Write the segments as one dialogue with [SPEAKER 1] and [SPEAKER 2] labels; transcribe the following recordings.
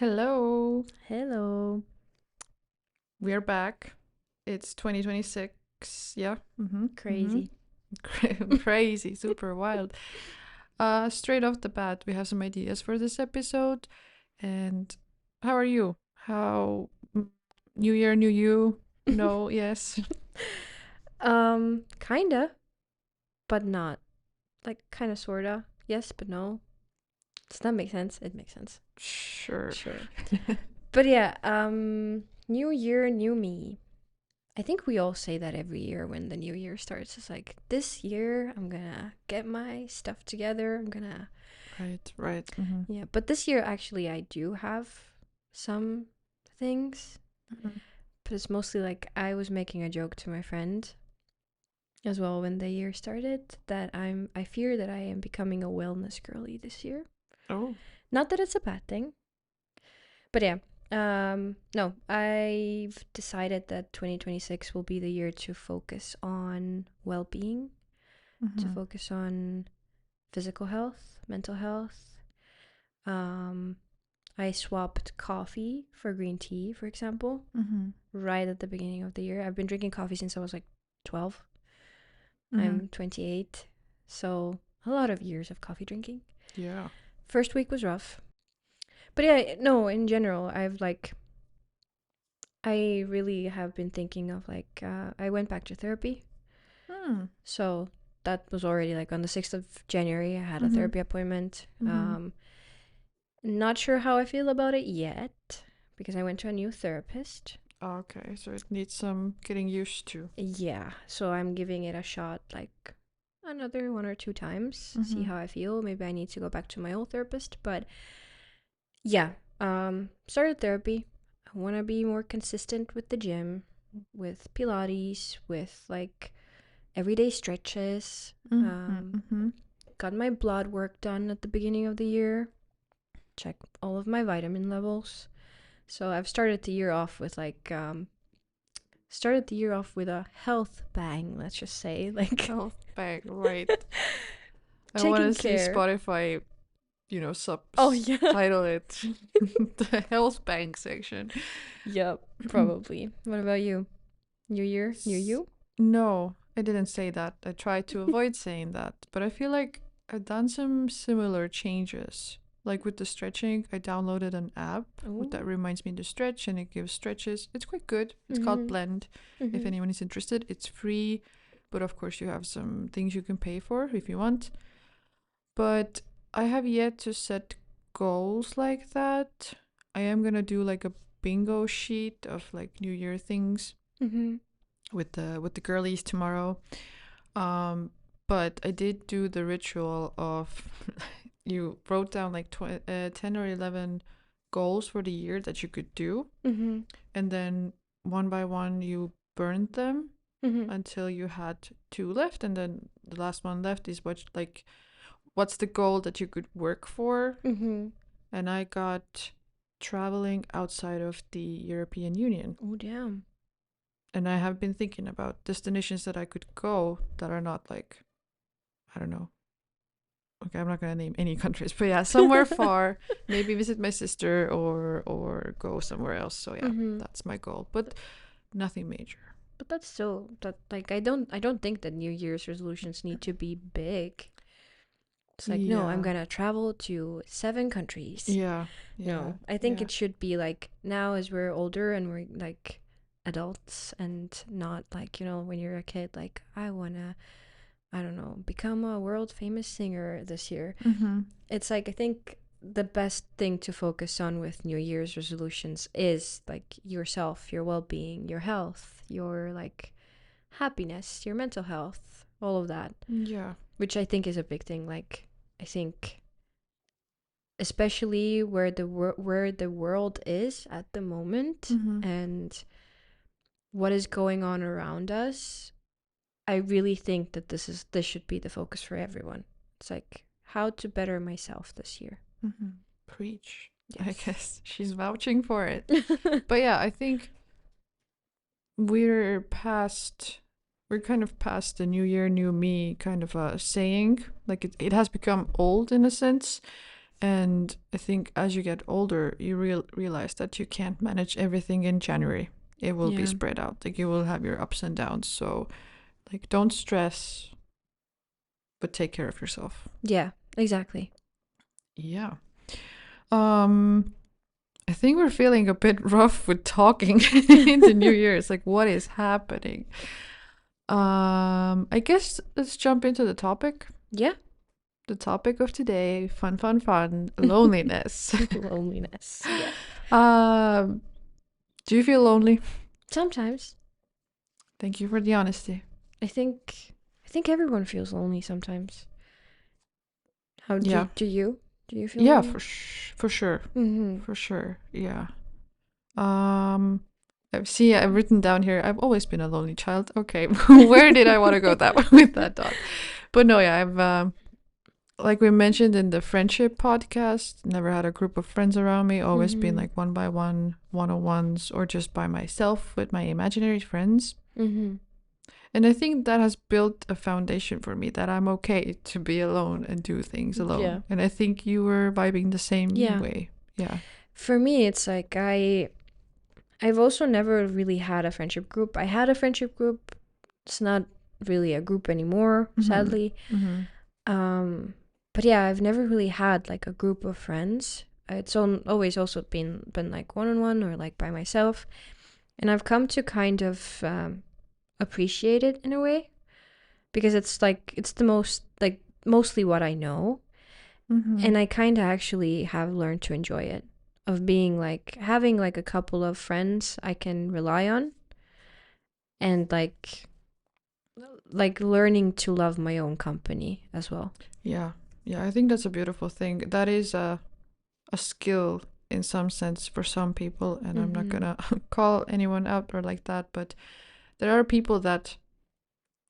[SPEAKER 1] Hello,
[SPEAKER 2] Hello.
[SPEAKER 1] we're back. It's 2026. Yeah.
[SPEAKER 2] Crazy.
[SPEAKER 1] Crazy, super wild. Straight off the bat, we have some ideas for this episode. And how are you? How New Year, New You? No, yes.
[SPEAKER 2] Kinda, but not. Like, kinda, sorta. Yes, but no. Does that make sense? It makes sense.
[SPEAKER 1] Sure.
[SPEAKER 2] Sure. But yeah, new year, new me. I think we all say that every year when the new year starts. It's like, this year, I'm gonna get my stuff together. I'm gonna.
[SPEAKER 1] Right.
[SPEAKER 2] Yeah, but this year, actually, I do have some things. But it's mostly like I was making a joke to my friend as well when the year started that I fear that I am becoming a wellness girly this year.
[SPEAKER 1] Oh.
[SPEAKER 2] Not that it's a bad thing, but yeah. No, I've decided that 2026 will be the year to focus on well-being, to focus on physical health, mental health. Um, I swapped coffee for green tea, for example, right at the beginning of the year. I've been drinking coffee since I was like 12. I'm 28, so a lot of years of coffee drinking.
[SPEAKER 1] Yeah.
[SPEAKER 2] First week was rough. But yeah, no, in general, I really have been thinking of I went back to therapy. So that was already like on the 6th of January. I had a therapy appointment. Not sure how I feel about it yet because I went to a new therapist.
[SPEAKER 1] Okay, so it needs some getting used to.
[SPEAKER 2] Yeah, so I'm giving it a shot like another one or two times, see how I feel. Maybe I need to go back to my old therapist, but yeah, started therapy. I want to be more consistent with the gym, with Pilates, with like everyday stretches. Got my blood work done at the beginning of the year. Check all of my vitamin levels. So I've started the year off with a health bang, let's just say. Like
[SPEAKER 1] Health bag, right. I want to
[SPEAKER 2] taking
[SPEAKER 1] see
[SPEAKER 2] care.
[SPEAKER 1] Spotify,
[SPEAKER 2] Oh yeah.
[SPEAKER 1] subtitle it the health bank section.
[SPEAKER 2] Yep, probably. What about you? New year, new you?
[SPEAKER 1] No, I didn't say that. I tried to avoid saying that, but I feel like I've done some similar changes. Like with the stretching, I downloaded an app that reminds me to stretch and it gives stretches. It's quite good. It's called Blend. If anyone is interested, it's free, but of course you have some things you can pay for if you want. But I have yet to set goals like that. I am gonna do like a bingo sheet of like New Year things with the girlies tomorrow. But I did do the ritual of you wrote down like 10 or 11 goals for the year that you could do, and then one by one you burned them until you had two left, and then the last one left is what's the goal that you could work for. And I got traveling outside of the European Union.
[SPEAKER 2] Oh damn.
[SPEAKER 1] And I have been thinking about destinations that I could go that are not like, I don't know. Okay, I'm not gonna name any countries, but yeah, somewhere far. Maybe visit my sister or go somewhere else. So yeah, that's my goal, but nothing major.
[SPEAKER 2] But that's still that like I don't think that New Year's resolutions need to be big. It's like, no, I'm
[SPEAKER 1] Yeah,
[SPEAKER 2] gonna travel to 7 countries.
[SPEAKER 1] yeah,
[SPEAKER 2] No, I think
[SPEAKER 1] yeah.
[SPEAKER 2] it should be like now as we're older and we're like adults and not like, when you're a kid, like, I wanna, I don't know, become a world famous singer this year. It's like, I think the best thing to focus on with New Year's resolutions is like yourself, your well being, your health, your like happiness, your mental health, all of that,
[SPEAKER 1] Yeah.
[SPEAKER 2] which I think is a big thing. Like, I think especially where the world is at the moment and what is going on around us, I really think that this should be the focus for everyone. It's like how to better myself this year.
[SPEAKER 1] Preach.
[SPEAKER 2] Yes.
[SPEAKER 1] I guess she's vouching for it. But yeah, I think we're kind of past the new year, new me kind of a saying. Like it has become old in a sense. And I think as you get older, you realize that you can't manage everything in January. It will be
[SPEAKER 2] Yeah.
[SPEAKER 1] spread out. Like you will have your ups and downs. So like don't stress, but take care of yourself.
[SPEAKER 2] Yeah, exactly.
[SPEAKER 1] Yeah. Um I think we're feeling a bit rough with talking in the new year. It's like what is happening? I guess let's jump into the topic.
[SPEAKER 2] Yeah.
[SPEAKER 1] The topic of today, fun, loneliness.
[SPEAKER 2] Loneliness. Yeah.
[SPEAKER 1] um do you feel lonely?
[SPEAKER 2] Sometimes.
[SPEAKER 1] Thank you for the honesty.
[SPEAKER 2] I think everyone feels lonely sometimes. How
[SPEAKER 1] Yeah.
[SPEAKER 2] do you? Do you feel
[SPEAKER 1] Yeah,
[SPEAKER 2] lonely?
[SPEAKER 1] for sure.
[SPEAKER 2] Mm-hmm.
[SPEAKER 1] For sure. Yeah. Um I've written down here I've always been a lonely child. Okay. Where did I want to go that with that dot? But no, yeah, I've like we mentioned in the friendship podcast, never had a group of friends around me, always been
[SPEAKER 2] Mm-hmm.
[SPEAKER 1] like one by one-on-ones, or just by myself with my imaginary friends.
[SPEAKER 2] Mm-hmm.
[SPEAKER 1] And I think that has built a foundation for me that I'm okay to be alone and do things
[SPEAKER 2] Yeah.
[SPEAKER 1] alone. And I think you were vibing the same
[SPEAKER 2] Yeah.
[SPEAKER 1] way. Yeah.
[SPEAKER 2] For me, it's like I've also never really had a friendship group. I had a friendship group. It's not really a group anymore,
[SPEAKER 1] Mm-hmm.
[SPEAKER 2] sadly.
[SPEAKER 1] Mm-hmm.
[SPEAKER 2] Um, but yeah, I've never really had like a group of friends. It's always also been like one on one or like by myself, and I've come to kind of appreciate it in a way because it's like it's the most like mostly what I know,
[SPEAKER 1] Mm-hmm.
[SPEAKER 2] and I kind of actually have learned to enjoy it of being like having like a couple of friends I can rely on and like learning to love my own company as well.
[SPEAKER 1] Yeah. Yeah. I think that's a beautiful thing. That is a skill in some sense for some people. And I'm not
[SPEAKER 2] Mm-hmm.
[SPEAKER 1] going to call anyone out or like that. But there are people that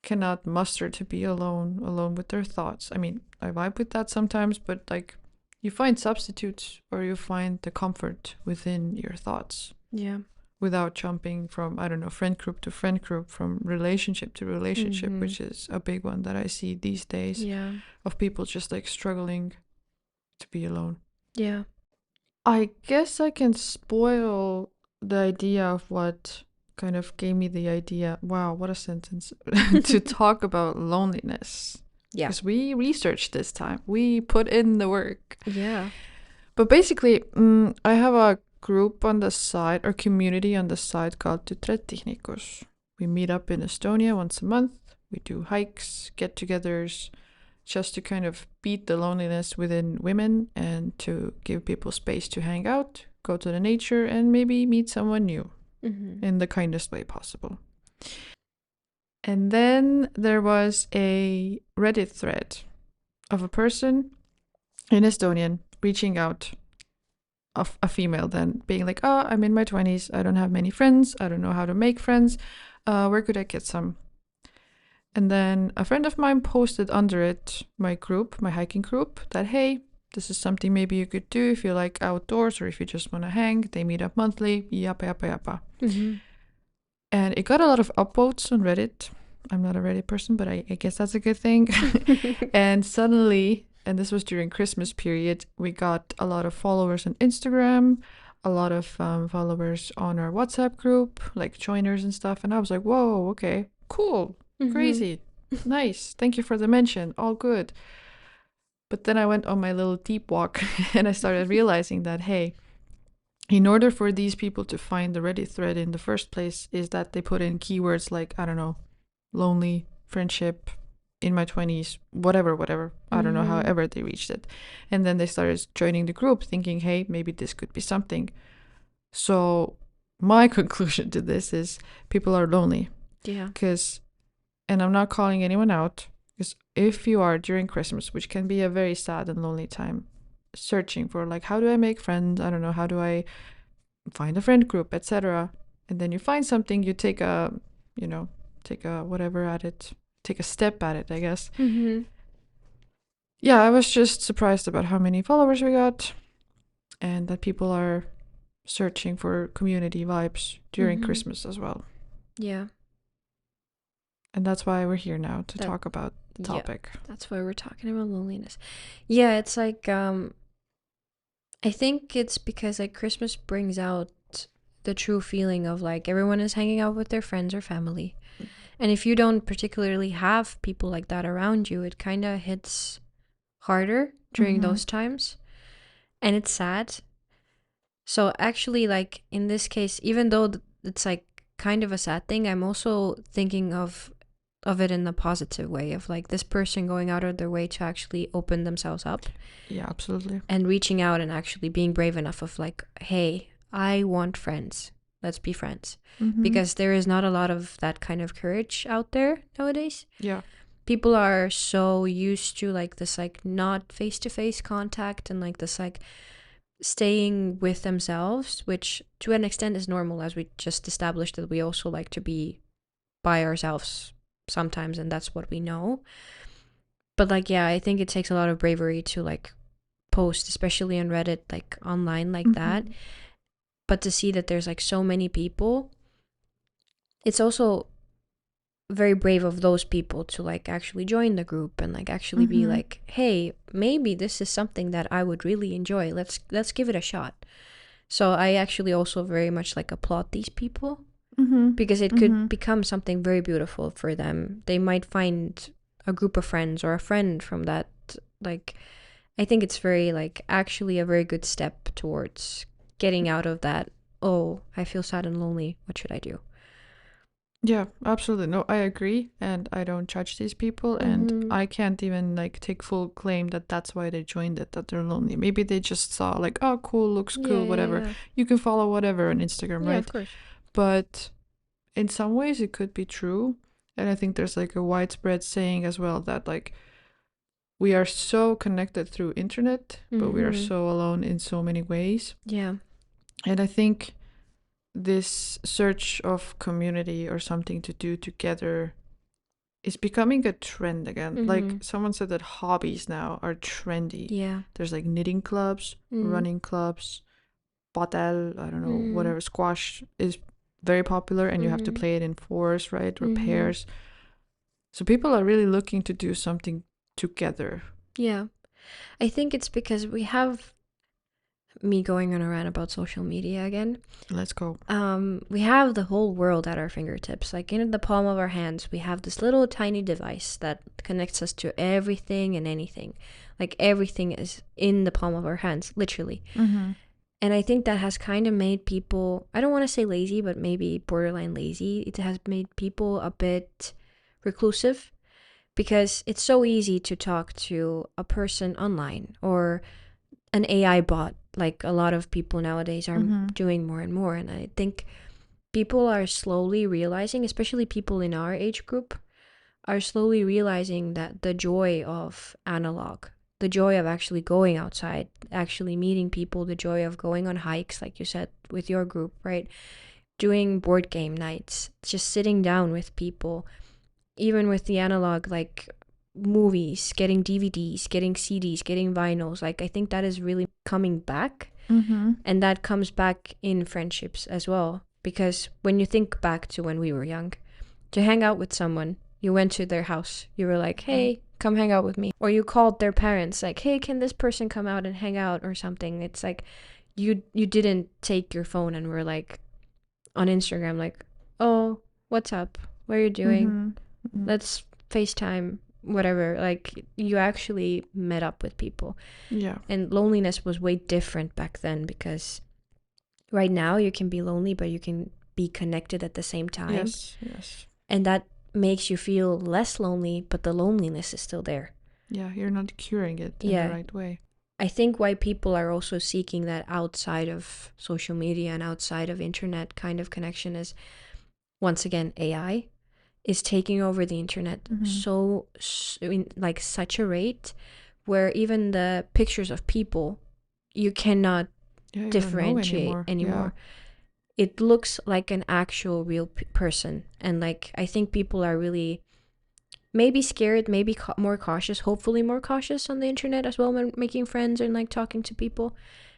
[SPEAKER 1] cannot muster to be alone with their thoughts. I mean, I vibe with that sometimes, but like you find substitutes or you find the comfort within your thoughts
[SPEAKER 2] Yeah.
[SPEAKER 1] without jumping from, I don't know, friend group to friend group, from relationship to relationship,
[SPEAKER 2] Mm-hmm.
[SPEAKER 1] which is a big one that I see these days
[SPEAKER 2] Yeah.
[SPEAKER 1] of people just like struggling to be alone.
[SPEAKER 2] Yeah.
[SPEAKER 1] I guess I can spoil the idea of what kind of gave me the idea. Wow, what a sentence. To talk about loneliness.
[SPEAKER 2] Yeah.
[SPEAKER 1] Because we researched this time, we put in the work.
[SPEAKER 2] Yeah.
[SPEAKER 1] But basically, I have a group on the side or community on the side called Tutretihnikus. We meet up in Estonia once a month. We do hikes, get togethers, just to kind of beat the loneliness within women and to give people space to hang out, go to the nature, and maybe meet someone new
[SPEAKER 2] Mm-hmm.
[SPEAKER 1] in the kindest way possible. And then there was a Reddit thread of a person in Estonian reaching out, of a female then being like, oh, I'm in my 20s, I don't have many friends, I don't know how to make friends, where could I get some? And then a friend of mine posted under it, my group, my hiking group, that hey, this is something maybe you could do if you like outdoors or if you just want to hang. They meet up monthly, yappa yappa yappa.
[SPEAKER 2] Mm-hmm.
[SPEAKER 1] And it got a lot of upvotes on Reddit. I'm not a Reddit person, but I guess that's a good thing. And suddenly, and this was during Christmas period, we got a lot of followers on Instagram, a lot of followers on our WhatsApp group, like joiners and stuff. And I was like, whoa, okay, cool, crazy, nice. Thank you for the mention. All good. But then I went on my little deep walk and I started realizing that, hey, in order for these people to find the Reddit thread in the first place, is that they put in keywords like, I don't know, lonely, friendship, in my 20s, whatever. I don't know, however they reached it. And then they started joining the group thinking, hey, maybe this could be something. So my conclusion to this is people are lonely.
[SPEAKER 2] Yeah.
[SPEAKER 1] Because, and I'm not calling anyone out, because if you are during Christmas, which can be a very sad and lonely time, searching for like, how do I make friends? I don't know, how do I find a friend group, etc. And then you find something, you take a, take a whatever at it, take a step at it, I guess.
[SPEAKER 2] Mm-hmm.
[SPEAKER 1] Yeah, I was just surprised about how many followers we got and that people are searching for community vibes during Christmas as well.
[SPEAKER 2] Yeah.
[SPEAKER 1] And that's why we're here now to talk about the topic.
[SPEAKER 2] That's why we're talking about loneliness. Yeah, it's like I think it's because like Christmas brings out the true feeling of like everyone is hanging out with their friends or family. And if you don't particularly have people like that around you, it kind of hits harder during
[SPEAKER 1] Mm-hmm.
[SPEAKER 2] those times. And it's sad. So actually, like in this case, even though it's like kind of a sad thing, I'm also thinking of it in the positive way of like this person going out of their way to actually open themselves up
[SPEAKER 1] Yeah, absolutely.
[SPEAKER 2] and reaching out and actually being brave enough of like, hey, I want friends. Let's be friends.
[SPEAKER 1] Mm-hmm.
[SPEAKER 2] Because there is not a lot of that kind of courage out there nowadays.
[SPEAKER 1] Yeah.
[SPEAKER 2] People are so used to like this like not face to face contact and like this like staying with themselves, which to an extent is normal, as we just established that we also like to be by ourselves sometimes, and that's what we know. But like, yeah, I think it takes a lot of bravery to like post, especially on Reddit, like online like that.
[SPEAKER 1] Mm-hmm.
[SPEAKER 2] But to see that there's like so many people, it's also very brave of those people to like actually join the group and like actually be
[SPEAKER 1] Mm-hmm.
[SPEAKER 2] like, hey, maybe this is something that I would really enjoy. Let's give it a shot. So I actually also very much like applaud these people
[SPEAKER 1] Mm-hmm.
[SPEAKER 2] because it could
[SPEAKER 1] Mm-hmm.
[SPEAKER 2] become something very beautiful for them. They might find a group of friends or a friend from that. Like, I think it's very like actually a very good step towards getting out of that. Oh, I feel sad and lonely. What should I do?
[SPEAKER 1] Yeah, absolutely. No, I agree, and I don't judge these people, and
[SPEAKER 2] Mm-hmm.
[SPEAKER 1] I can't even like take full claim that that's why they joined it, that they're lonely. Maybe they just saw like, oh, cool, looks
[SPEAKER 2] Yeah,
[SPEAKER 1] cool,
[SPEAKER 2] yeah,
[SPEAKER 1] whatever.
[SPEAKER 2] yeah.
[SPEAKER 1] You can follow whatever on Instagram,
[SPEAKER 2] Yeah, of
[SPEAKER 1] right?
[SPEAKER 2] course.
[SPEAKER 1] But in some ways, it could be true, and I think there's like a widespread saying as well that like we are so connected through internet, but we are
[SPEAKER 2] Mm-hmm.
[SPEAKER 1] so alone in so many ways.
[SPEAKER 2] Yeah.
[SPEAKER 1] And I think this search of community or something to do together is becoming a trend again. Like
[SPEAKER 2] Mm-hmm.
[SPEAKER 1] someone said that hobbies now are trendy.
[SPEAKER 2] Yeah.
[SPEAKER 1] There's like knitting clubs,
[SPEAKER 2] Mm-hmm.
[SPEAKER 1] running clubs, paddle, I don't know,
[SPEAKER 2] Mm-hmm.
[SPEAKER 1] whatever. Squash is very popular and you have to
[SPEAKER 2] Mm-hmm.
[SPEAKER 1] play it in fours, right? Or
[SPEAKER 2] Mm-hmm.
[SPEAKER 1] pairs. So people are really looking to do something together.
[SPEAKER 2] Yeah. I think it's because we have me going on a rant about social media again.
[SPEAKER 1] Let's go.
[SPEAKER 2] We have the whole world at our fingertips. Like in the palm of our hands, we have this little tiny device that connects us to everything and anything. Like everything is in the palm of our hands, literally.
[SPEAKER 1] Mm-hmm.
[SPEAKER 2] And I think that has kind of made people, I don't want to say lazy, but maybe borderline lazy. It has made people a bit reclusive because it's so easy to talk to a person online or an AI bot, like a lot of people nowadays are
[SPEAKER 1] Mm-hmm.
[SPEAKER 2] doing more and more. And I think people are slowly realizing, especially people in our age group, are slowly realizing that the joy of analog, the joy of actually going outside, actually meeting people, the joy of going on hikes, like you said, with your group, right? Doing board game nights, just sitting down with people, even with the analog, like movies, getting DVDs, getting CDs, getting vinyls. Like, I think that is really coming back.
[SPEAKER 1] Mm-hmm.
[SPEAKER 2] And that comes back in friendships as well. Because when you think back to when we were young, to hang out with someone, you went to their house. You were like, hey, come hang out with me. Or you called their parents, like, hey, can this person come out and hang out or something? It's like you didn't take your phone and were like on Instagram, like, oh, what's up? What are you doing?
[SPEAKER 1] Mm-hmm. Mm-hmm.
[SPEAKER 2] Let's FaceTime, whatever. Like, you actually met up with people.
[SPEAKER 1] Yeah.
[SPEAKER 2] And loneliness was way different back then because right now you can be lonely, but you can be connected at the same time.
[SPEAKER 1] Yes. Yes.
[SPEAKER 2] And that makes you feel less lonely, but the loneliness is still there.
[SPEAKER 1] Yeah, you're not curing it in the
[SPEAKER 2] Yeah.
[SPEAKER 1] right way.
[SPEAKER 2] I think why people are also seeking that outside of social media and outside of internet kind of connection is once again AI is taking over the internet
[SPEAKER 1] Mm-hmm.
[SPEAKER 2] in like such a rate where even the pictures of people you cannot
[SPEAKER 1] Yeah, you don't know
[SPEAKER 2] differentiate
[SPEAKER 1] anymore. Yeah.
[SPEAKER 2] anymore. It looks like an actual real person, and like I think people are really maybe scared, maybe more cautious, hopefully more cautious on the internet as well when making friends and like talking to people,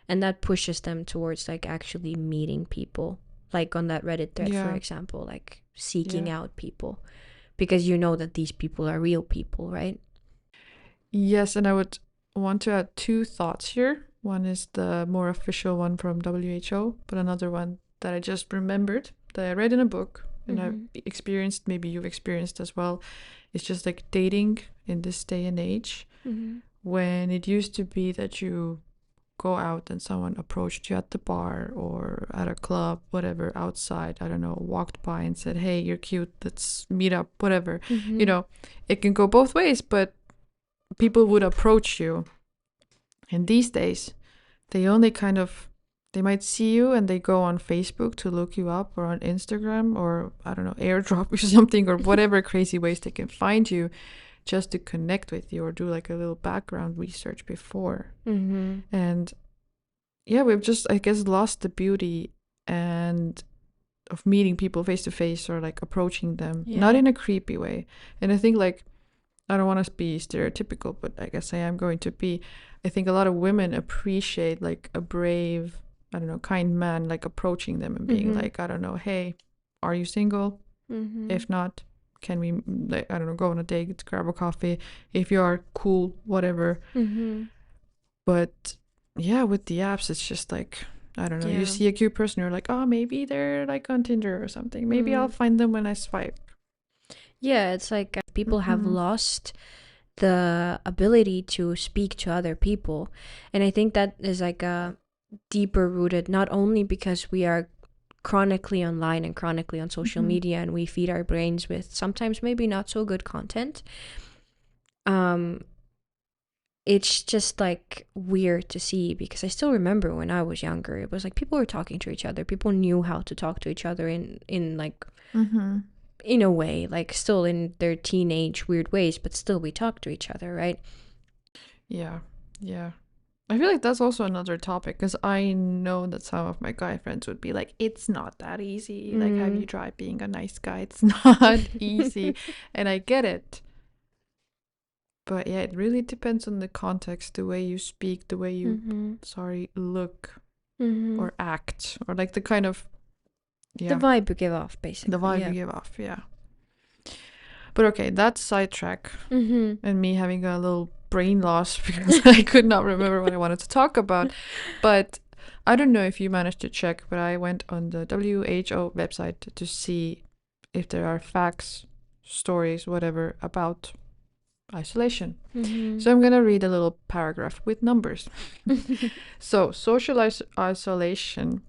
[SPEAKER 2] and that pushes them towards like actually meeting people, like on that Reddit thread for
[SPEAKER 1] Yeah.
[SPEAKER 2] example, like seeking
[SPEAKER 1] Yeah.
[SPEAKER 2] out people because you know that these people are real people, right?
[SPEAKER 1] Yes, and I would want to add two thoughts here. One is the more official one from WHO, but another one that I just remembered that I read in a book and I've experienced, maybe you've experienced as well. It's just like dating in this day and age, when it used to be that you go out and someone approached you at the bar or at a club, whatever, outside, I don't know, walked by and said, hey, you're cute, let's meet up, whatever. You know, it can go both ways, but people would approach you. And these days, they only kind of, they might see you and they go on Facebook to look you up, or on Instagram, or I don't know, airdrop or something, or whatever crazy ways they can find you, just to connect with you or do like a little background research before. And yeah, we've just, I guess, lost the beauty and of meeting people face to face, or like approaching them, not in a creepy way. And I think, like, I don't want to be stereotypical, but I guess I am going to be. I think a lot of women appreciate like a brave, I don't know, kind man, like approaching them and being like, I don't know, hey, are you single? If not, can we, like, I don't know, go on a date, grab a coffee? If you are, cool, whatever. But yeah, with the apps, it's just like, I don't know, you see a cute person, you're like, oh, maybe they're like on Tinder or something. Maybe I'll find them when I swipe.
[SPEAKER 2] Yeah, it's like people have lost the ability to speak to other people. And I think that is like a deeper rooted, not only because we are chronically online and chronically on social media, and we feed our brains with sometimes maybe not so good content. It's just like weird to see, because I still remember when I was younger, it was like people were talking to each other. People knew how to talk to each other in like, in a way, like still in their teenage weird ways, but still we talk to each other, right?
[SPEAKER 1] Yeah. I feel like that's also another topic, because I know that some of my guy friends would be like, it's not that easy. Like, have you tried being a nice guy? It's not easy. And I get it. But yeah, it really depends on the context, the way you speak, the way you, look or act, or like the kind of,
[SPEAKER 2] the vibe you give off, basically.
[SPEAKER 1] The vibe you give off, yeah. But okay, that's sidetrack. And me having a little brain loss because I could not remember what I wanted to talk about. But I don't know if you managed to check, but I went on the WHO website to see if there are facts, stories, whatever, about isolation. So I'm gonna read a little paragraph with numbers. So social isolation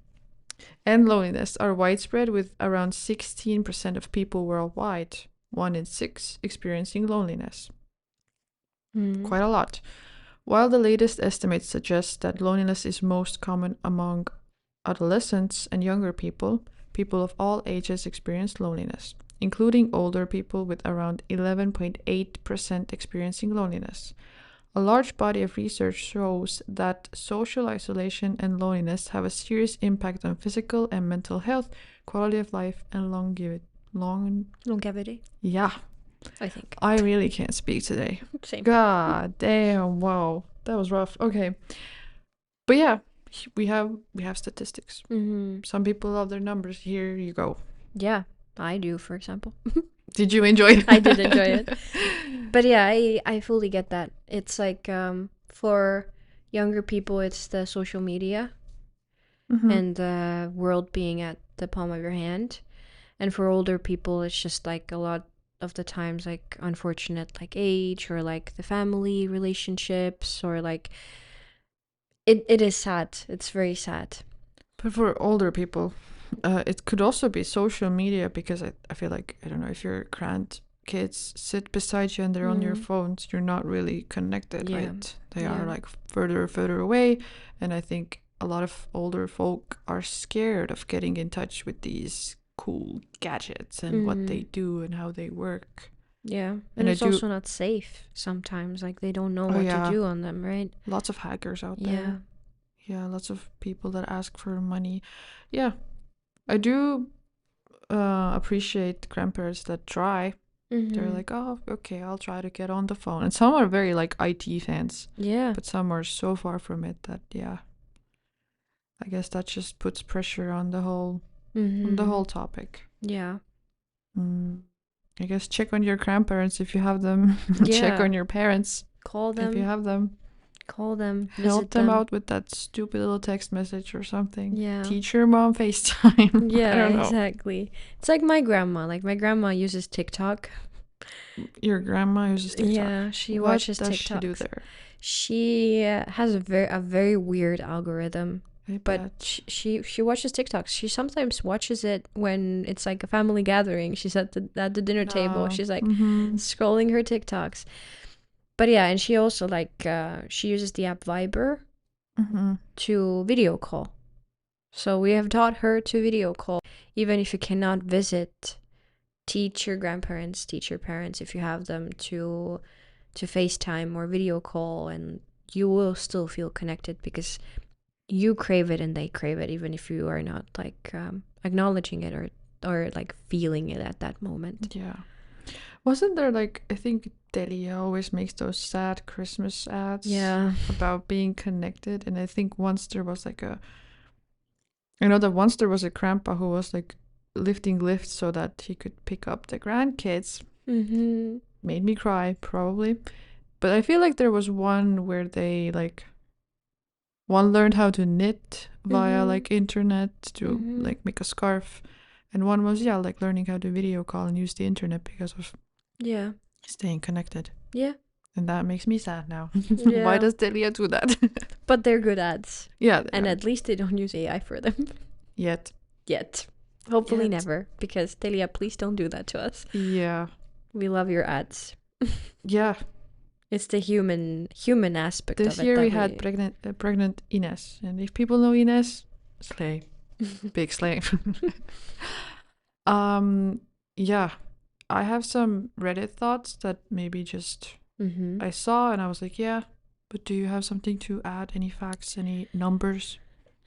[SPEAKER 1] and loneliness are widespread, with around 16% of people worldwide, 1 in 6, experiencing loneliness. Quite a lot. While the latest estimates suggest that loneliness is most common among adolescents and younger people, people of all ages experience loneliness, including older people, with around 11.8% experiencing loneliness. A large body of research shows that social isolation and loneliness have a serious impact on physical and mental health, quality of life, and
[SPEAKER 2] longevity.
[SPEAKER 1] Yeah.
[SPEAKER 2] I think.
[SPEAKER 1] I really can't speak today.
[SPEAKER 2] Same.
[SPEAKER 1] God damn, wow. That was rough. Okay. But yeah, we have statistics. Some people love their numbers. Here you go.
[SPEAKER 2] Yeah, I do, for example.
[SPEAKER 1] Did you enjoy it?
[SPEAKER 2] I did enjoy it. But yeah, I fully get that. It's like for younger people, it's the social media and the world being at the palm of your hand. And for older people, it's just like a lot of the times, like unfortunate like age, or like the family relationships, or like it is sad. It's very sad.
[SPEAKER 1] But for older people, it could also be social media, because I feel like, I don't know, if your grandkids sit beside you and they're on your phones, you're not really connected, right? They are like further away. And I think a lot of older folk are scared of getting in touch with these cool gadgets and what they do and how they work.
[SPEAKER 2] Yeah, and it's also not safe sometimes. Like, they don't know what to do on them, right?
[SPEAKER 1] Lots of hackers out there. Yeah, lots of people that ask for money. Yeah, I do appreciate grandparents that try. They're like, oh, okay, I'll try to get on the phone. And some are very like IT fans.
[SPEAKER 2] Yeah.
[SPEAKER 1] But some are so far from it that, yeah, I guess that just puts pressure on the whole topic.
[SPEAKER 2] Yeah.
[SPEAKER 1] I guess check on your grandparents if you have them. Check on your parents.
[SPEAKER 2] Call them
[SPEAKER 1] if you have them.
[SPEAKER 2] Call them,
[SPEAKER 1] Help
[SPEAKER 2] visit
[SPEAKER 1] them
[SPEAKER 2] them.
[SPEAKER 1] out with that stupid little text message or something.
[SPEAKER 2] Yeah.
[SPEAKER 1] Teach your mom FaceTime. I
[SPEAKER 2] Yeah,
[SPEAKER 1] don't know.
[SPEAKER 2] exactly. It's like my grandma. Like my grandma uses TikTok.
[SPEAKER 1] Your grandma uses TikTok.
[SPEAKER 2] Yeah, she
[SPEAKER 1] What
[SPEAKER 2] watches
[SPEAKER 1] does she do
[SPEAKER 2] TikToks.
[SPEAKER 1] there?
[SPEAKER 2] She has a very weird algorithm,
[SPEAKER 1] I
[SPEAKER 2] but
[SPEAKER 1] bet.
[SPEAKER 2] she watches TikToks. She sometimes watches it when it's like a family gathering. She's at the dinner table. She's like
[SPEAKER 1] Mm-hmm.
[SPEAKER 2] scrolling her TikToks. But yeah, and she also like she uses the app Viber
[SPEAKER 1] Mm-hmm.
[SPEAKER 2] to video call. So we have taught her to video call, even if you cannot visit. Teach your grandparents, teach your parents if you have them to FaceTime or video call, and you will still feel connected because you crave it and they crave it, even if you are not like acknowledging it or like feeling it at that moment.
[SPEAKER 1] Yeah. Wasn't there like, I think Delia always makes those sad Christmas ads
[SPEAKER 2] Yeah.
[SPEAKER 1] about being connected, and I think once there was like I know that once there was a grandpa who was like lifting lifts so that he could pick up the grandkids.
[SPEAKER 2] Mm-hmm.
[SPEAKER 1] Made me cry, probably. But I feel like there was one where they like one learned how to knit via
[SPEAKER 2] Mm-hmm.
[SPEAKER 1] like internet to
[SPEAKER 2] Mm-hmm.
[SPEAKER 1] like make a scarf, and one was like learning how to video call and use the internet because of
[SPEAKER 2] Yeah.
[SPEAKER 1] staying connected.
[SPEAKER 2] Yeah.
[SPEAKER 1] And that makes me sad now. Why
[SPEAKER 2] Yeah.
[SPEAKER 1] does Delia do that?
[SPEAKER 2] But they're good ads.
[SPEAKER 1] Yeah, they
[SPEAKER 2] And
[SPEAKER 1] are.
[SPEAKER 2] at least they don't use AI for them.
[SPEAKER 1] Yet.
[SPEAKER 2] Yet. Hopefully
[SPEAKER 1] Yet.
[SPEAKER 2] never. Because Telia, please don't do that to us.
[SPEAKER 1] Yeah.
[SPEAKER 2] We love your ads.
[SPEAKER 1] Yeah.
[SPEAKER 2] It's the human aspect
[SPEAKER 1] This
[SPEAKER 2] of it
[SPEAKER 1] year we
[SPEAKER 2] that
[SPEAKER 1] had pregnant Ines, and if people know Ines, slay, big slay. Yeah, I have some Reddit thoughts that maybe just
[SPEAKER 2] Mm-hmm.
[SPEAKER 1] I saw and I was like, yeah, but do you have something to add? Any facts? Any numbers?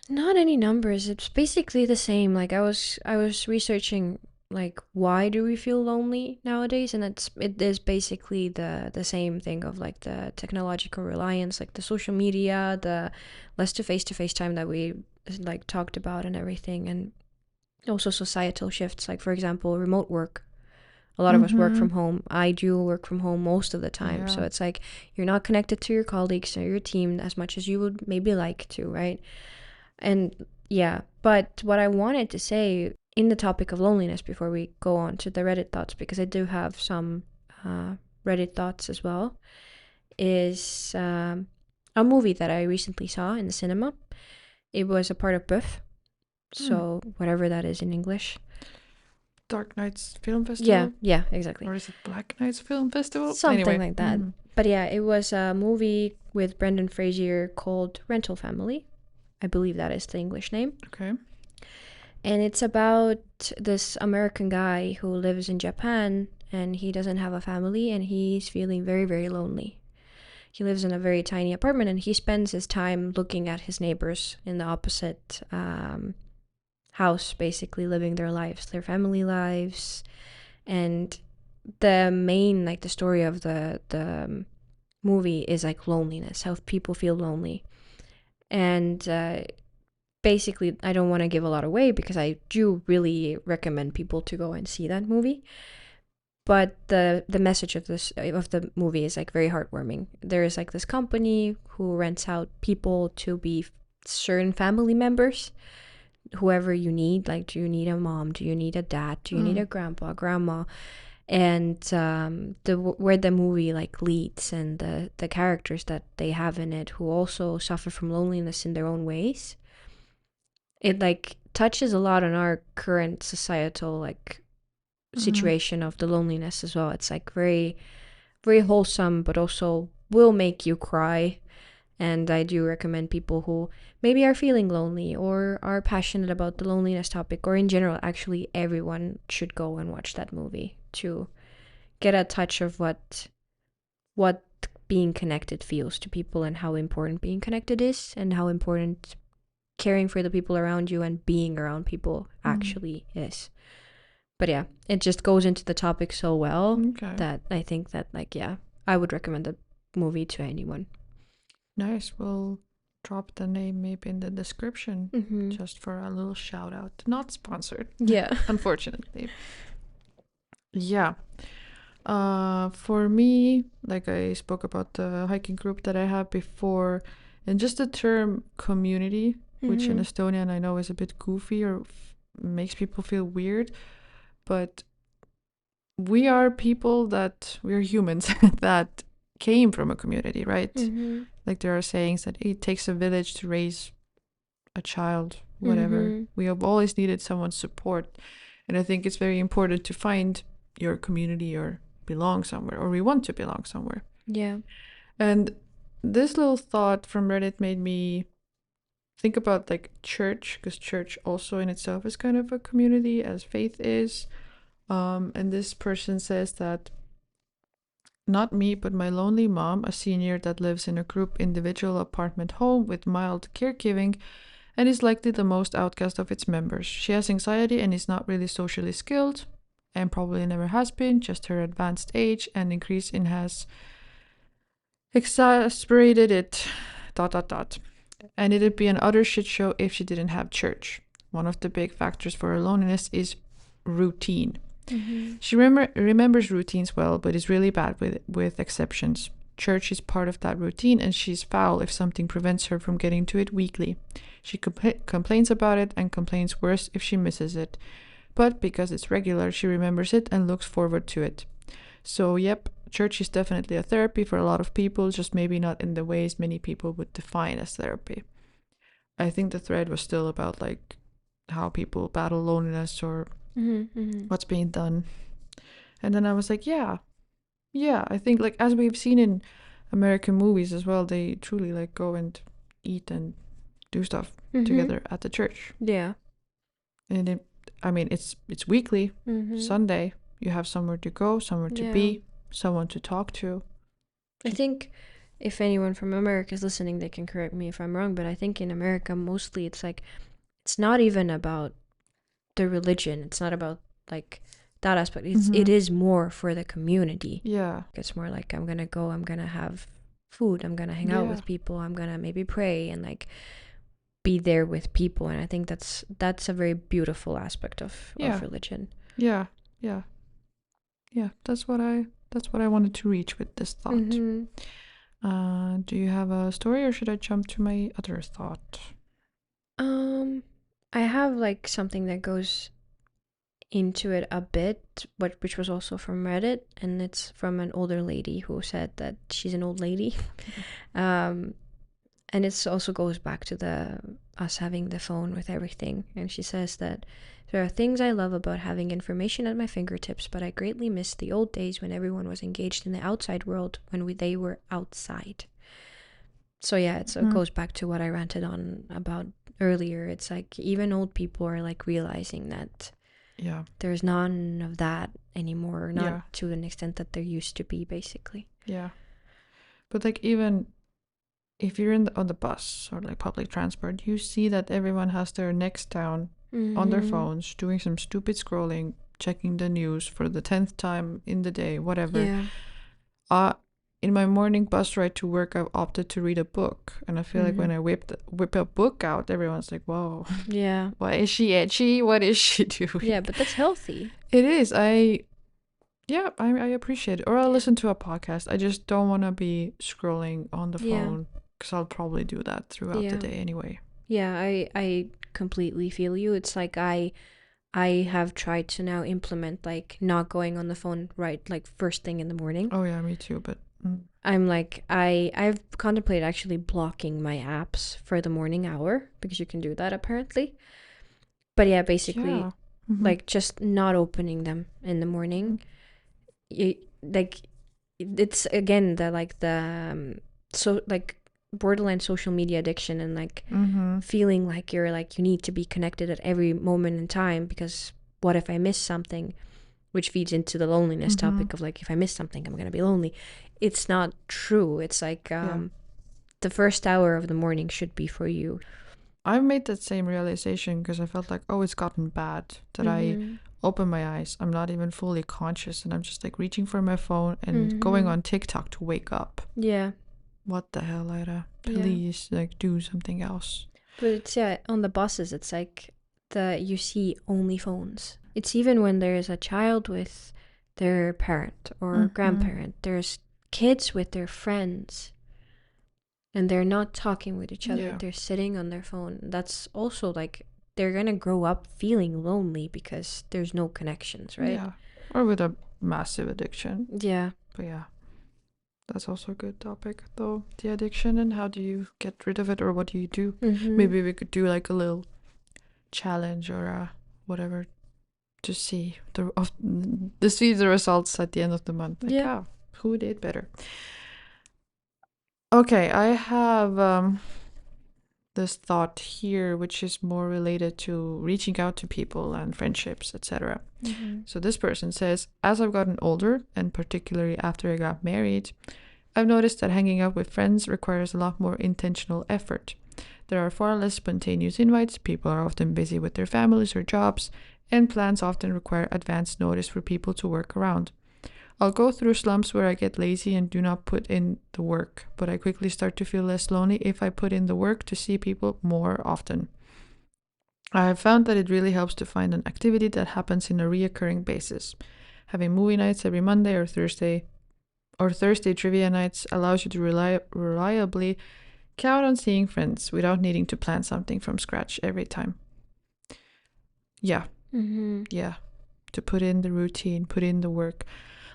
[SPEAKER 2] Not any numbers. It's basically the same. Like I was researching like why do we feel lonely nowadays, and it is basically the same thing of like the technological reliance, like the social media, the less to face time that we like talked about and everything, and also societal shifts. Like for example, remote work. A lot of us work
[SPEAKER 1] Mm-hmm.
[SPEAKER 2] from home. I do work from home most of the time, so
[SPEAKER 1] Yeah.
[SPEAKER 2] it's like you're not connected to your colleagues or your team as much as you would maybe like to, right? And yeah, but what I wanted to say in the topic of loneliness before we go on to the Reddit thoughts, because I do have some Reddit thoughts as well, is a movie that I recently saw in the cinema. It was a part of Buff, so whatever that is in English.
[SPEAKER 1] Dark Nights Film
[SPEAKER 2] Yeah,
[SPEAKER 1] Festival?
[SPEAKER 2] yeah, exactly.
[SPEAKER 1] Or is it Black Nights Film Festival?
[SPEAKER 2] Something
[SPEAKER 1] Anyway.
[SPEAKER 2] like that. But yeah, it was a movie with Brendan Fraser called Rental Family. I believe that is the English name.
[SPEAKER 1] Okay.
[SPEAKER 2] And it's about this American guy who lives in Japan and he doesn't have a family and he's feeling very, very lonely. He lives in a very tiny apartment and he spends his time looking at his neighbors in the opposite house, basically living their lives, their family lives. And the main, like the story of the movie is like loneliness, how people feel lonely. And basically, I don't want to give a lot away because I do really recommend people to go and see that movie. But the message of the movie is like very heartwarming. There is like this company who rents out people to be certain family members, whoever you need. Like, do you need a mom? Do you need a dad? Do you need a grandpa, grandma? And where the movie like leads and the characters that they have in it who also suffer from loneliness in their own ways, it like touches a lot on our current societal like situation of the loneliness as well. It's like very, very wholesome, but also will make you cry. And I do recommend people who maybe are feeling lonely or are passionate about the loneliness topic, or in general, actually, everyone should go and watch that movie to get a touch of what being connected feels to people and how important being connected is and how important caring for the people around you and being around people actually is. But yeah, it just goes into the topic so well that I think that like, yeah, I would recommend the movie to anyone.
[SPEAKER 1] Nice. We'll drop the name maybe in the description just for a little shout out. Not sponsored.
[SPEAKER 2] Yeah.
[SPEAKER 1] Unfortunately. Yeah. For me, like I spoke about the hiking group that I had before, and just the term community, which in Estonian I know is a bit goofy or makes people feel weird, but we are people that we're humans that came from a community, right?
[SPEAKER 2] Mm-hmm.
[SPEAKER 1] Like there are sayings that it takes a village to raise a child, whatever. We have always needed someone's support. And I think it's very important to find your community or belong somewhere, or we want to belong somewhere.
[SPEAKER 2] Yeah.
[SPEAKER 1] And this little thought from Reddit made me think about like church, because church also in itself is kind of a community as faith is. And this person says that not me, but my lonely mom, a senior that lives in a group individual apartment home with mild caregiving, and is likely the most outcast of its members. She has anxiety and is not really socially skilled, and probably never has been, just her advanced age and increase in has exasperated it. ... And it'd be an utter shit show if she didn't have church. One of the big factors for her loneliness is routine. She remembers routines well, but is really bad with exceptions. Church is part of that routine, and she's foul if something prevents her from getting to it weekly. She complains about it and complains worse if she misses it. But because it's regular, she remembers it and looks forward to it. So, yep, church is definitely a therapy for a lot of people, just maybe not in the ways many people would define as therapy. I think the thread was still about like how people battle loneliness or what's being done. And then I was like, yeah, I think like as we've seen in American movies as well, they truly like go and eat and do stuff together at the church.
[SPEAKER 2] Yeah.
[SPEAKER 1] And it's weekly, Sunday. You have somewhere to go, somewhere to be, someone to talk to.
[SPEAKER 2] I think if anyone from America is listening, they can correct me if I'm wrong, but I think in America mostly it's like it's not even about the religion. It's not about like that aspect. It is more for the community.
[SPEAKER 1] Yeah.
[SPEAKER 2] It's more like I'm gonna go, I'm gonna have food, I'm gonna hang out with people, I'm gonna maybe pray and like be there with people. And I think that's a very beautiful aspect of religion.
[SPEAKER 1] Yeah. That's what I wanted to reach with this thought. Do you have a story, or should I jump to my other thought?
[SPEAKER 2] I have like something that goes into it a bit, which was also from Reddit, and it's from an older lady who said that she's an old lady. And it also goes back to us having the phone with everything. And she says that there are things I love about having information at my fingertips, but I greatly miss the old days when everyone was engaged in the outside world, when they were outside. So yeah, it goes back to what I ranted on about earlier. It's like even old people are like realizing that there's none of that anymore, not to an extent that there used to be, basically.
[SPEAKER 1] Yeah. But like even if you're on the bus or like public transport, you see that everyone has their necks down on their phones, doing some stupid scrolling, checking the news for the 10th time in the day, whatever. Yeah. In my morning bus ride to work, I've opted to read a book, and I feel like when I whip a book out, everyone's like, "Whoa,
[SPEAKER 2] yeah,
[SPEAKER 1] why is she edgy? What is she doing?"
[SPEAKER 2] Yeah, but that's healthy.
[SPEAKER 1] It is. I appreciate it. Or I'll listen to a podcast. I just don't want to be scrolling on the phone, because I'll probably do that throughout the day anyway.
[SPEAKER 2] Yeah, I completely feel you. It's like I have tried to now implement like not going on the phone right like first thing in the morning.
[SPEAKER 1] Oh yeah, me too, but
[SPEAKER 2] I'm like I've contemplated actually blocking my apps for the morning hour, because you can do that apparently. But yeah, basically like just not opening them in the morning. Like it's again the so like borderline social media addiction, and like feeling like you're like you need to be connected at every moment in time, because what if I miss something, which feeds into the loneliness topic of like if I miss something I'm gonna be lonely. It's not true. It's like the first hour of the morning should be for you.
[SPEAKER 1] I've made that same realization because I felt like, oh, it's gotten bad that I open my eyes, I'm not even fully conscious, and I'm just like reaching for my phone and going on TikTok to wake up.
[SPEAKER 2] Yeah.
[SPEAKER 1] What the hell, Ida? Please, like, do something else.
[SPEAKER 2] But it's on the buses, it's like you see only phones. It's even when there's a child with their parent or grandparent. There's kids with their friends, and they're not talking with each other.
[SPEAKER 1] Yeah.
[SPEAKER 2] They're sitting on their phone. That's also like they're gonna grow up feeling lonely because there's no connections, right?
[SPEAKER 1] Yeah. Or with a massive addiction.
[SPEAKER 2] Yeah.
[SPEAKER 1] But yeah, that's also a good topic, though. The addiction, and how do you get rid of it, or what do you do? Maybe we could do like a little challenge or whatever to see the results at the end of the month. Like,
[SPEAKER 2] Yeah.
[SPEAKER 1] who did better? Okay, I have this thought here, which is more related to reaching out to people and friendships, etc. So this person says, as I've gotten older, and particularly after I got married, I've noticed that hanging out with friends requires a lot more intentional effort. There are far less spontaneous invites, people are often busy with their families or jobs, and plans often require advance notice for people to work around. I'll go through slumps where I get lazy and do not put in the work, but I quickly start to feel less lonely if I put in the work to see people more often. I have found that it really helps to find an activity that happens in a reoccurring basis. Having movie nights every Monday or Thursday trivia nights allows you to reliably count on seeing friends without needing to plan something from scratch every time. Yeah. Yeah. To put in the routine, put in the work.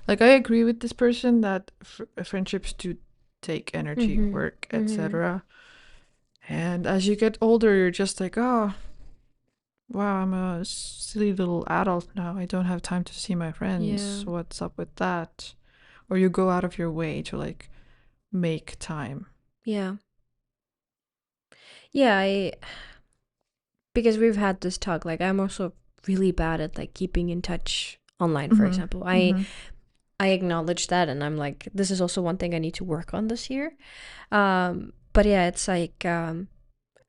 [SPEAKER 1] Like, I agree with this person that friendships do take energy, work, etc. And as you get older, you're just like, oh, wow, I'm a silly little adult now. I don't have time to see my friends.
[SPEAKER 2] Yeah.
[SPEAKER 1] What's up with that? Or you go out of your way to like make time.
[SPEAKER 2] Yeah. Yeah, because we've had this talk, like I'm also really bad at like keeping in touch online, for example. I acknowledge that, and I'm like, this is also one thing I need to work on this year. But yeah, it's like I'm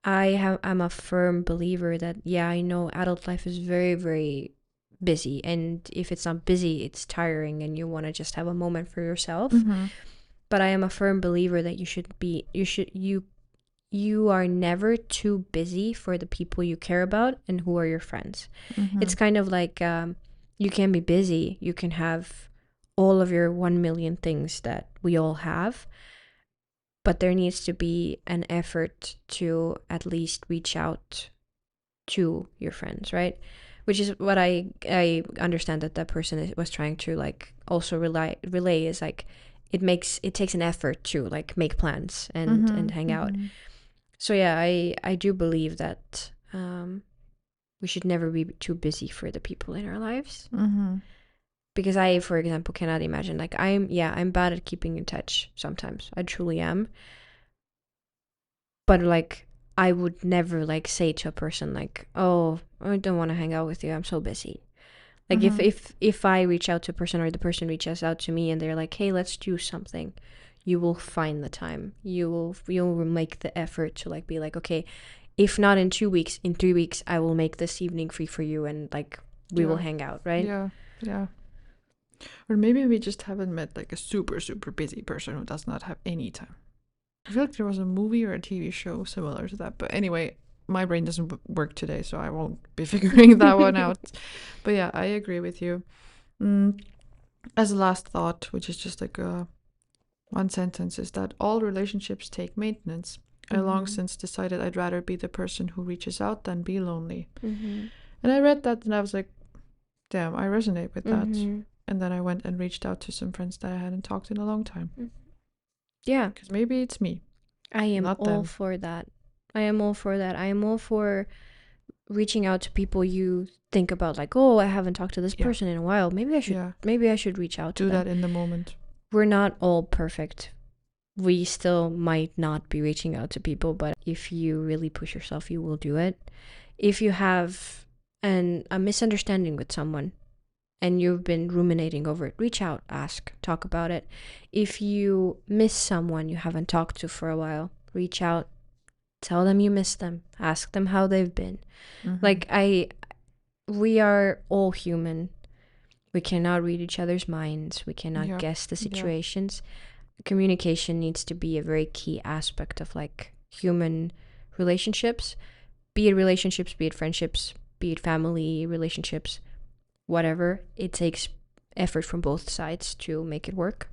[SPEAKER 2] a firm believer that I know adult life is very, very busy, and if it's not busy, it's tiring, and you want to just have a moment for yourself. But I am a firm believer that you are never too busy for the people you care about and who are your friends. It's kind of like you can be busy, you can have all of your 1 million things that we all have, but there needs to be an effort to at least reach out to your friends, right? Which is what I understand that person was trying to like also relay is like it takes an effort to like make plans and hang out. So yeah, I do believe that we should never be too busy for the people in our lives. Because I, for example, cannot imagine, like I'm bad at keeping in touch sometimes. I truly am. But like I would never like say to a person like, oh, I don't want to hang out with you, I'm so busy. Like if I reach out to a person or the person reaches out to me and they're like, hey, let's do something, you will find the time. You'll make the effort to like be like, okay, if not in 2 weeks, in 3 weeks, I will make this evening free for you, and like we will hang out, right?
[SPEAKER 1] Yeah. Or maybe we just haven't met like a super, super busy person who does not have any time. I feel like there was a movie or a TV show similar to that. But anyway, my brain doesn't work today, so I won't be figuring that one out. But yeah, I agree with you. As a last thought, which is just like one sentence, is that all relationships take maintenance. I long since decided I'd rather be the person who reaches out than be lonely. And I read that and I was like, damn, I resonate with that. And then I went and reached out to some friends that I hadn't talked in a long time.
[SPEAKER 2] Yeah.
[SPEAKER 1] Because maybe it's me.
[SPEAKER 2] I am all for that. I am all for reaching out to people you think about, like, oh, I haven't talked to this person in a while. Maybe I should reach out to them.
[SPEAKER 1] Do that in the moment.
[SPEAKER 2] We're not all perfect. We still might not be reaching out to people, but if you really push yourself, you will do it. If you have a misunderstanding with someone and you've been ruminating over it, reach out, ask, talk about it. If you miss someone you haven't talked to for a while, reach out, tell them you miss them, ask them how they've been. Like we are all human. We cannot read each other's minds. We cannot guess the situations. Communication needs to be a very key aspect of like human relationships, be it friendships, be it family relationships, whatever. It takes effort from both sides to make it work.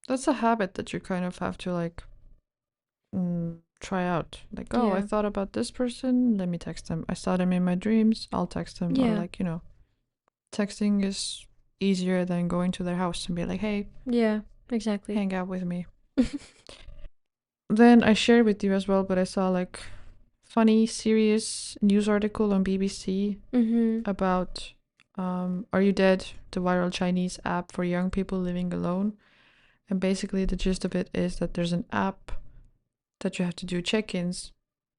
[SPEAKER 1] That's a habit that you kind of have to like try out. Like, oh, I thought about this person, let me text them. I saw them in my dreams, I'll text them. Or like, texting is easier than going to their house and be like, hey,
[SPEAKER 2] exactly,
[SPEAKER 1] hang out with me. Then I shared with you as well, but I saw like funny, serious news article on BBC about Are You Dead? The viral Chinese app for young people living alone. And basically the gist of it is that there's an app that you have to do check-ins,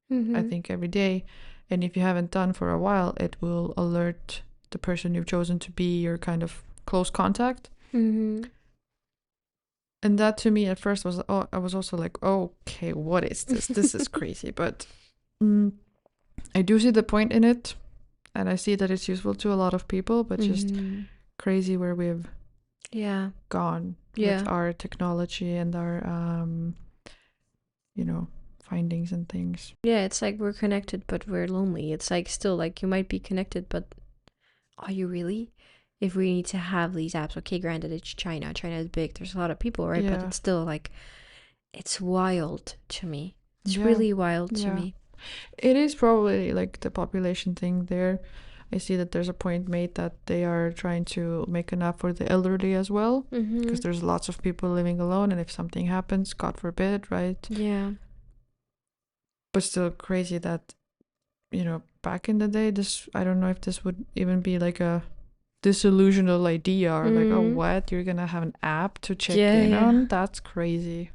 [SPEAKER 1] I think, every day. And if you haven't done for a while, it will alert the person you've chosen to be your kind of close contact. And that to me at first was, I was also like, okay, what is this? This is crazy. But I do see the point in it. And I see that it's useful to a lot of people, but just crazy where we've gone with our technology and our, findings and things.
[SPEAKER 2] Yeah, it's like we're connected, but we're lonely. It's like still like you might be connected, but are you really? If we need to have these apps, okay, granted it's China. China is big. There's a lot of people, right? But it's still like, it's wild to me. It's really wild to me.
[SPEAKER 1] It is probably like the population thing there. I see that there's a point made that they are trying to make an app for the elderly as well, because there's lots of people living alone, and if something happens, God forbid, right?
[SPEAKER 2] Yeah.
[SPEAKER 1] But still crazy that, back in the day, this, I don't know if this would even be like a disillusional idea or like, oh, what? You're gonna have an app to check in on? That's crazy.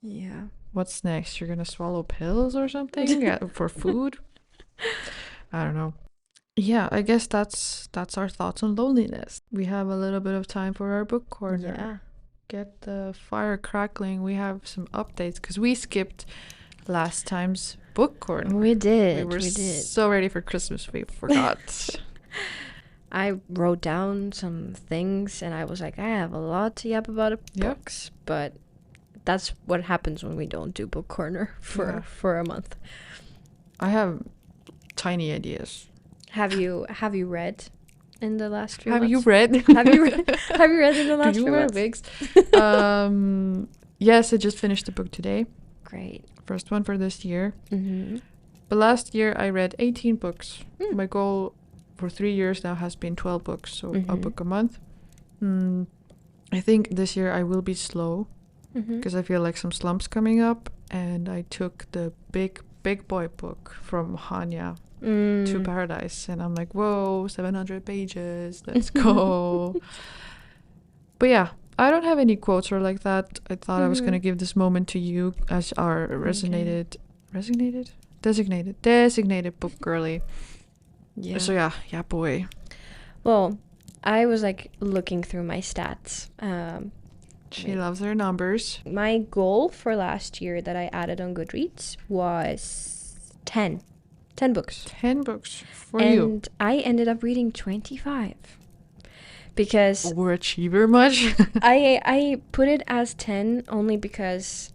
[SPEAKER 2] Yeah.
[SPEAKER 1] What's next? You're gonna swallow pills or something for food? I don't know. Yeah, I guess that's our thoughts on loneliness. We have a little bit of time for our book corner.
[SPEAKER 2] Yeah.
[SPEAKER 1] Get the fire crackling. We have some updates because we skipped last time's book corner.
[SPEAKER 2] We did.
[SPEAKER 1] We did. So ready for Christmas, we forgot.
[SPEAKER 2] I wrote down some things and I was like, I have a lot to yap about books, but that's what happens when we don't do book corner for a month. I
[SPEAKER 1] have tiny ideas.
[SPEAKER 2] Have you read in the last few
[SPEAKER 1] months?
[SPEAKER 2] Have you
[SPEAKER 1] read
[SPEAKER 2] in the last few months?
[SPEAKER 1] Wigs? Yes, I just finished the book today.
[SPEAKER 2] Great.
[SPEAKER 1] First one for this year. But last year I read 18 books. My goal for 3 years now has been 12 books, so a book a month. I think this year I will be slow because I feel like some slumps coming up, and I took the big boy book from Hanya to Paradise, and I'm like, whoa, 700 pages, let's go. But yeah, I don't have any quotes or like that. I thought I was gonna give this moment to you as our designated book girly. Yeah. So yeah, boy.
[SPEAKER 2] Well, I was like looking through my stats.
[SPEAKER 1] She loves her numbers.
[SPEAKER 2] My goal for last year that I added on Goodreads was 10 books.
[SPEAKER 1] 10 books for you.
[SPEAKER 2] And I ended up reading 25. Because
[SPEAKER 1] overachiever much.
[SPEAKER 2] I put it as 10 only because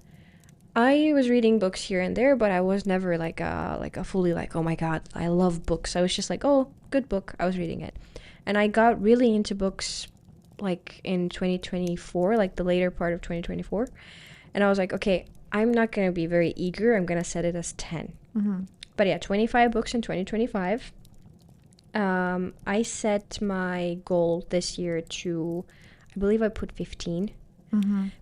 [SPEAKER 2] I was reading books here and there, but I was never like a fully like, oh my god, I love books. I was just like, oh, good book, I was reading it. And I got really into books like in 2024, like the later part of 2024. And I was like, okay, I'm not going to be very eager. I'm going to set it as 10. But yeah, 25 books in 2025. I set my goal this year to, I believe I put 15.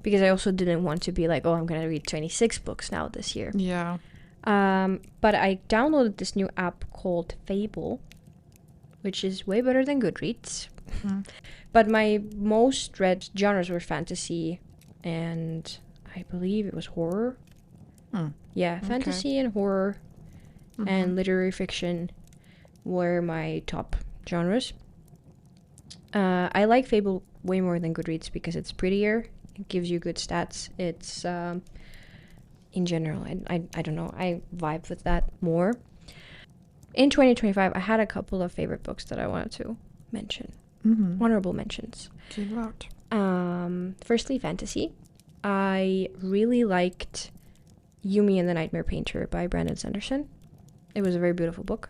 [SPEAKER 2] Because I also didn't want to be like, oh, I'm going to read 26 books now this year.
[SPEAKER 1] Yeah.
[SPEAKER 2] But I downloaded this new app called Fable, which is way better than Goodreads. But my most read genres were fantasy and I believe it was horror. Yeah, fantasy and horror and literary fiction were my top genres. I like Fable way more than Goodreads because it's prettier. It gives you good stats. It's in general, I don't know, I vibe with that more. In 2025, I had a couple of favorite books that I wanted to mention. Honorable mentions.
[SPEAKER 1] Give out.
[SPEAKER 2] Firstly, fantasy. I really liked Yumi and the Nightmare Painter by Brandon Sanderson. It was a very beautiful book.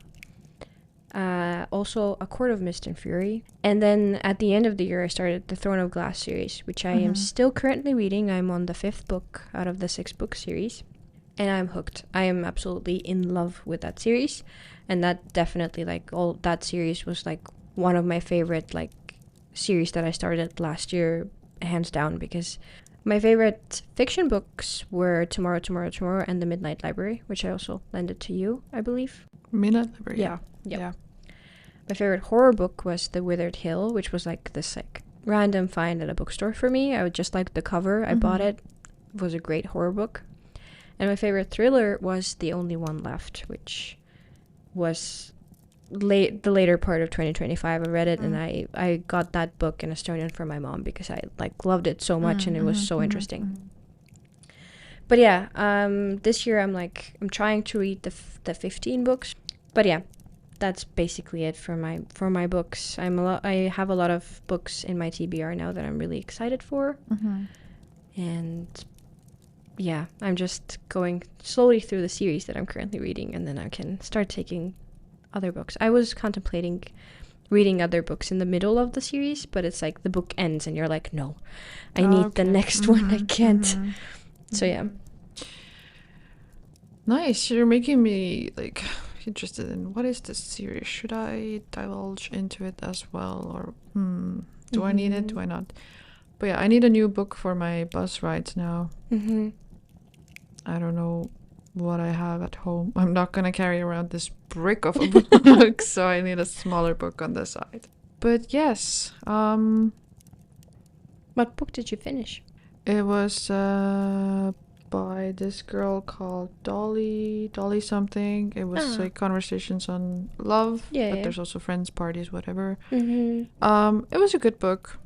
[SPEAKER 2] Also also A Court of Mist and Fury. And then at the end of the year, I started the Throne of Glass series, which I am still currently reading. I'm on the 5th book out of the 6-book series. And I'm hooked. I am absolutely in love with that series. And that definitely, like, all that series was, like, one of my favorite, like, series that I started last year, hands down, because my favorite fiction books were Tomorrow, Tomorrow, Tomorrow and The Midnight Library, which I also lended to you, I believe.
[SPEAKER 1] Midnight Library,
[SPEAKER 2] Yeah.
[SPEAKER 1] Yeah.
[SPEAKER 2] My favorite horror book was The Withered Hill, which was, like, this, like, random find at a bookstore for me. I would just like the cover. I bought it. It was a great horror book. And my favorite thriller was The Only One Left, which was the later part of 2025. I read it and I got that book in Estonian for my mom because I, like, loved it so much and it was so interesting. But yeah, this year I'm trying to read the 15 books. But yeah, that's basically it for my books. I have a lot of books in my TBR now that I'm really excited for. And yeah, I'm just going slowly through the series that I'm currently reading, and then I can start taking other books. I was contemplating reading other books in the middle of the series, but it's like the book ends and you're like, no, I need the next one. I can't. So yeah.
[SPEAKER 1] Nice. You're making me, like, interested in what is this series. Should I divulge into it as well, or do I need it? Do I not? But yeah, I need a new book for my bus rides now. I don't know what I have at home. I'm not gonna carry around this brick of a book, so I need a smaller book on the side. But yes,
[SPEAKER 2] What book did you finish?
[SPEAKER 1] it was by this girl called Dolly something. It was like conversations on love, but there's also friends, parties, whatever. It was a good book.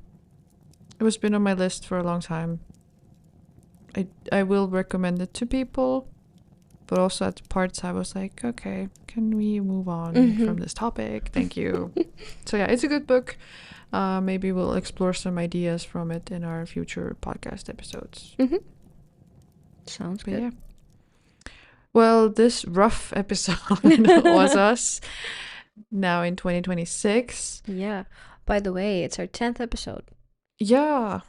[SPEAKER 1] It was been on my list for a long time. I will recommend it to people, but also at parts I was like, okay, can we move on from this topic? Thank you. So yeah, it's a good book. Maybe we'll explore some ideas from it in our future podcast episodes.
[SPEAKER 2] Sounds
[SPEAKER 1] but
[SPEAKER 2] good.
[SPEAKER 1] Yeah. Well, this rough episode was us now in 2026.
[SPEAKER 2] Yeah. By the way, it's our 10th episode.
[SPEAKER 1] Yeah.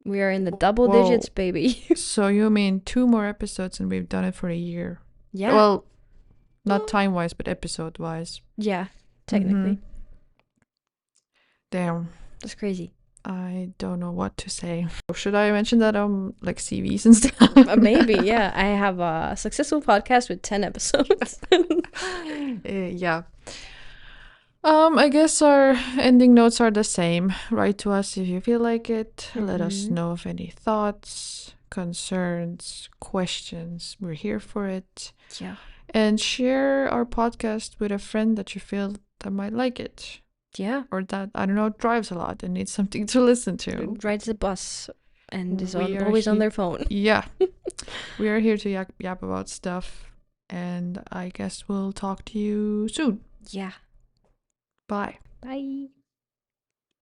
[SPEAKER 2] We are in the double digits, baby.
[SPEAKER 1] So you mean 2 more episodes and we've done it for a year?
[SPEAKER 2] Yeah.
[SPEAKER 1] Well, not time-wise, but episode-wise.
[SPEAKER 2] Yeah, technically.
[SPEAKER 1] Damn.
[SPEAKER 2] That's crazy.
[SPEAKER 1] I don't know what to say. Should I mention that like CVs and stuff?
[SPEAKER 2] Maybe, yeah. I have a successful podcast with 10 episodes.
[SPEAKER 1] Yeah. I guess our ending notes are the same. Write to us if you feel like it. Let us know of any thoughts, concerns, questions. We're here for it.
[SPEAKER 2] Yeah.
[SPEAKER 1] And share our podcast with a friend that you feel that might like it.
[SPEAKER 2] Yeah.
[SPEAKER 1] Or that, I don't know, drives a lot and needs something to listen to.
[SPEAKER 2] Rides the bus and is always on their phone.
[SPEAKER 1] Yeah. We are here to yap about stuff. And I guess we'll talk to you soon.
[SPEAKER 2] Yeah.
[SPEAKER 1] Bye.
[SPEAKER 2] Bye.